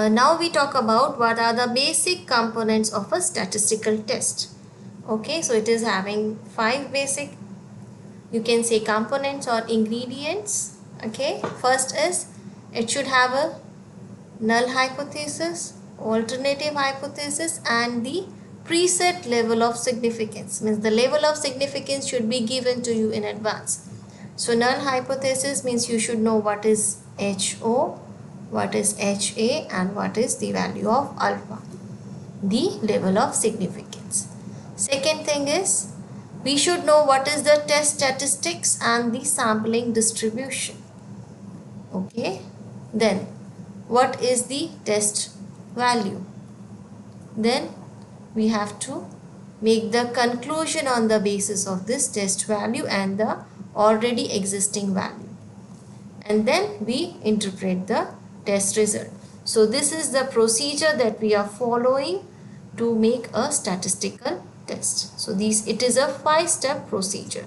Now we talk about what are the basic components of a statistical test. Okay, so it is having 5 basic, you can say, components or ingredients. Okay, first is it should have a null hypothesis, alternative hypothesis, and the preset level of significance. Means the level of significance should be given to you in advance. So null hypothesis means you should know what is HO, what is HA, and what is the value of alpha, the level of significance. Second thing is we should know what is the test statistics and the sampling distribution. Okay, then what is the test value? Then we have to make the conclusion on the basis of this test value and the already existing value, and then we interpret the test result. So this is the procedure that we are following to make a statistical test. So it is a 5-step procedure.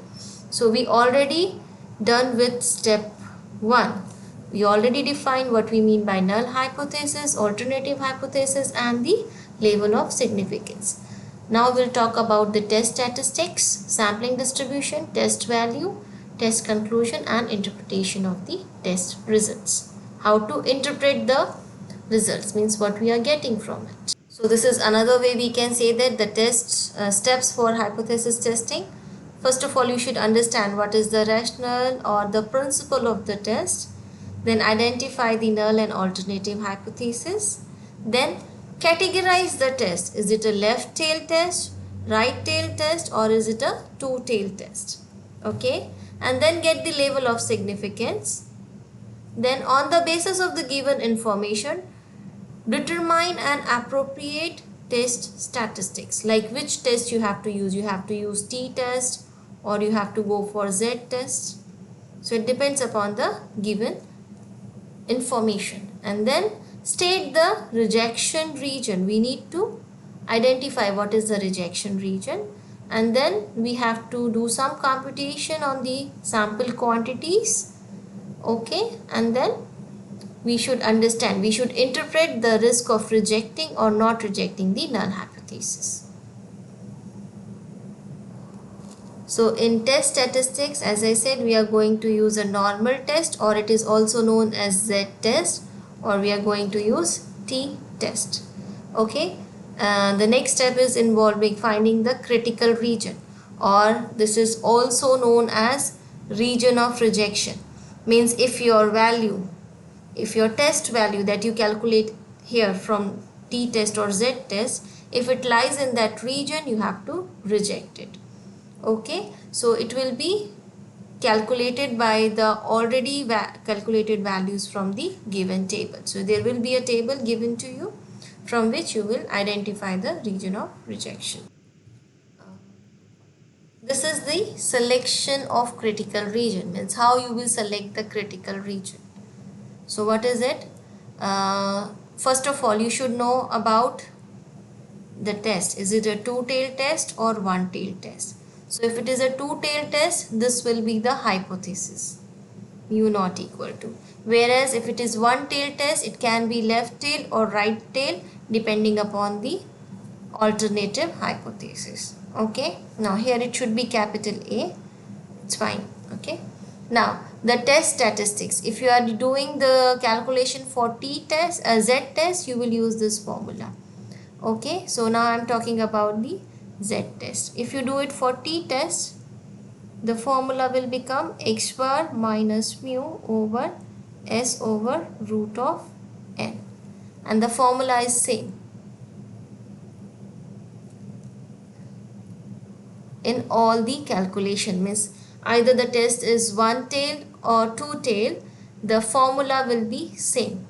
So we already done with step 1. We already defined what we mean by null hypothesis, alternative hypothesis, and the level of significance. Now we'll talk about the test statistics, sampling distribution, test value, test conclusion, and interpretation of the test results. How to interpret the results means what we are getting from it. So this is another way we can say that the test steps for hypothesis testing. First of all, you should understand what is the rationale or the principle of the test. Then identify the null and alternative hypothesis. Then categorize the test. Is it a left tail test, right tail test, or is it a two tail test? Okay, and then get the level of significance. Then on the basis of the given information, determine an appropriate test statistics. Like which test you have to use. You have to use t-test or you have to go for z-test. So it depends upon the given information. And then state the rejection region. We need to identify what is the rejection region, and then we have to do some computation on the sample quantities. Okay, and then we should understand, we should interpret the risk of rejecting or not rejecting the null hypothesis. So in test statistics, as I said, we are going to use a normal test, or it is also known as z-test, or we are going to use t-test. Okay, the next step is involving finding the critical region, or this is also known as region of rejection. Means if your test value that you calculate here from t-test or z-test, if it lies in that region, you have to reject it. Okay, so it will be calculated by the already calculated values from the given table. So there will be a table given to you from which you will identify the region of rejection. This is the selection of critical region, means how you will select the critical region. So what is it? First of all, you should know about the test. Is it a two-tailed test or one-tailed test? So if it is a two-tailed test, this will be the hypothesis, mu not equal to. Whereas if it is one-tailed test, it can be left tail or right tail depending upon the alternative hypothesis. Okay, now here it should be capital A. It's fine. Okay, now the test statistics. If you are doing the calculation for t-test, z-test, you will use this formula. Okay, so now I am talking about the z-test. If you do it for t-test, the formula will become x bar minus mu over s over root of n, and the formula is same in all the calculation. Means either the test is one tail or two tail, the formula will be same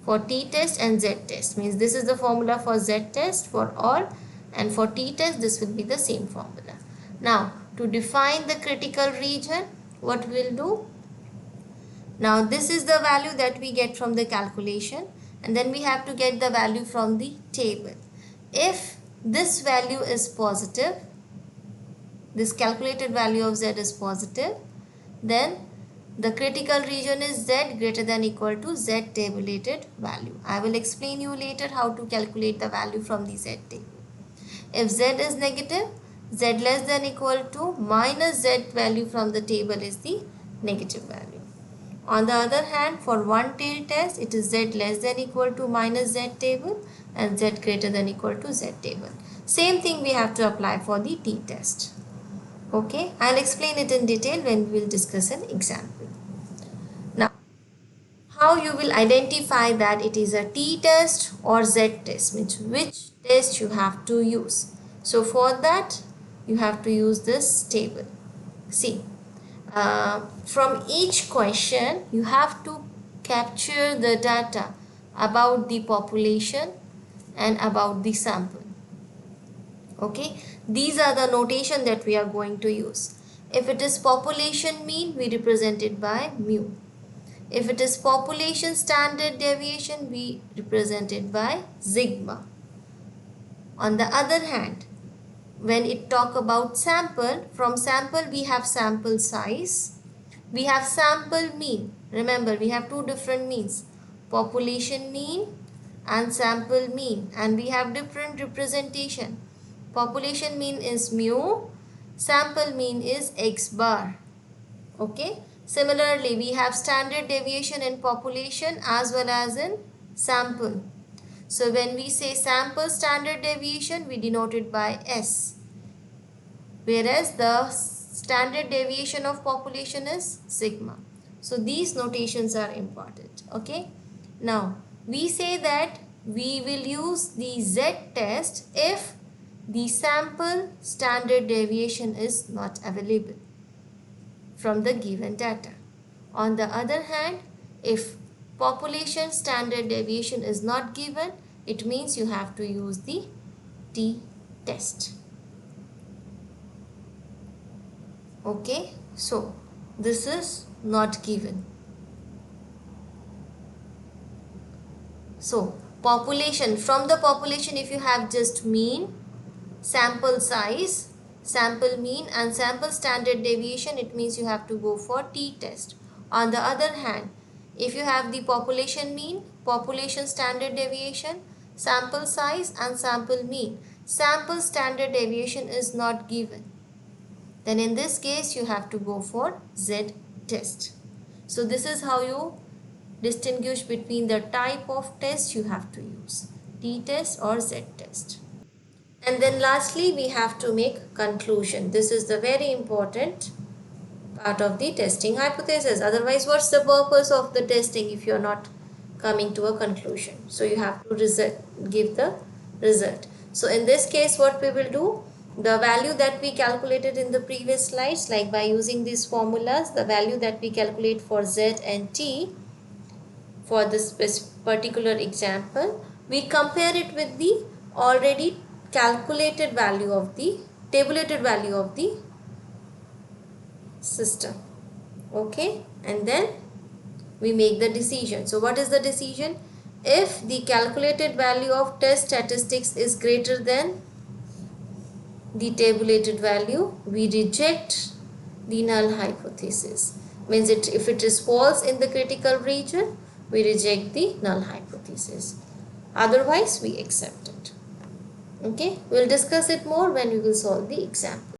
for t-test and z-test. Means this is the formula for z-test for all, and for t-test this will be the same formula. Now to define the critical region, what we'll do, now this is the value that we get from the calculation, and then we have to get the value from the table. If this value is positive, this calculated value of z is positive, then The critical region is Z greater than equal to Z tabulated value. I will explain you later how to calculate the value from the Z table. If Z is negative, Z less than equal to minus Z value from the table is the negative value. On the other hand, for one tail test, it is Z less than equal to minus Z table and Z greater than equal to Z table. Same thing we have to apply for the T test. Okay, I'll explain it in detail when we will discuss an example. Now, how you will identify that it is a T test or Z test, means which test you have to use. So for that, you have to use this table. See, from each question, you have to capture the data about the population and about the sample. Okay, these are the notation that we are going to use. If it is population mean, we represent it by mu. If it is population standard deviation, we represent it by sigma. On the other hand, when it talk about sample, from sample we have sample size, we have sample mean. Remember, we have two different means, population mean and sample mean, and we have different representation. Population mean is mu, sample mean is x bar. Okay. Similarly, we have standard deviation in population as well as in sample. So when we say sample standard deviation, we denote it by S, whereas the standard deviation of population is sigma. So these notations are important. Okay. Now we say that we will use the Z test if the sample standard deviation is not available from the given data. On the other hand, if population standard deviation is not given, it means you have to use the T test. Okay, so this is not given. So population, from the population, if you have just mean, sample size, sample mean and sample standard deviation, it means you have to go for T test. On the other hand, if you have the population mean, population standard deviation, sample size and sample mean, sample standard deviation is not given, then in this case you have to go for Z test. So this is how you distinguish between the type of test you have to use, T test or Z test. And then lastly, we have to make conclusion. This is the very important part of the testing hypothesis. Otherwise, what's the purpose of the testing if you're not coming to a conclusion? So you have to give the result. So in this case, what we will do, the value that we calculated in the previous slides, like by using these formulas, the value that we calculate for Z and T for this particular example, we compare it with the already calculated value of the tabulated value of the system. Okay, and then we make the decision. So what is the decision? If the calculated value of test statistics is greater than the tabulated value, we reject the null hypothesis. Means if it is false in the critical region, we reject the null hypothesis. Otherwise, we accept it. Okay, we'll discuss it more when we will solve the example.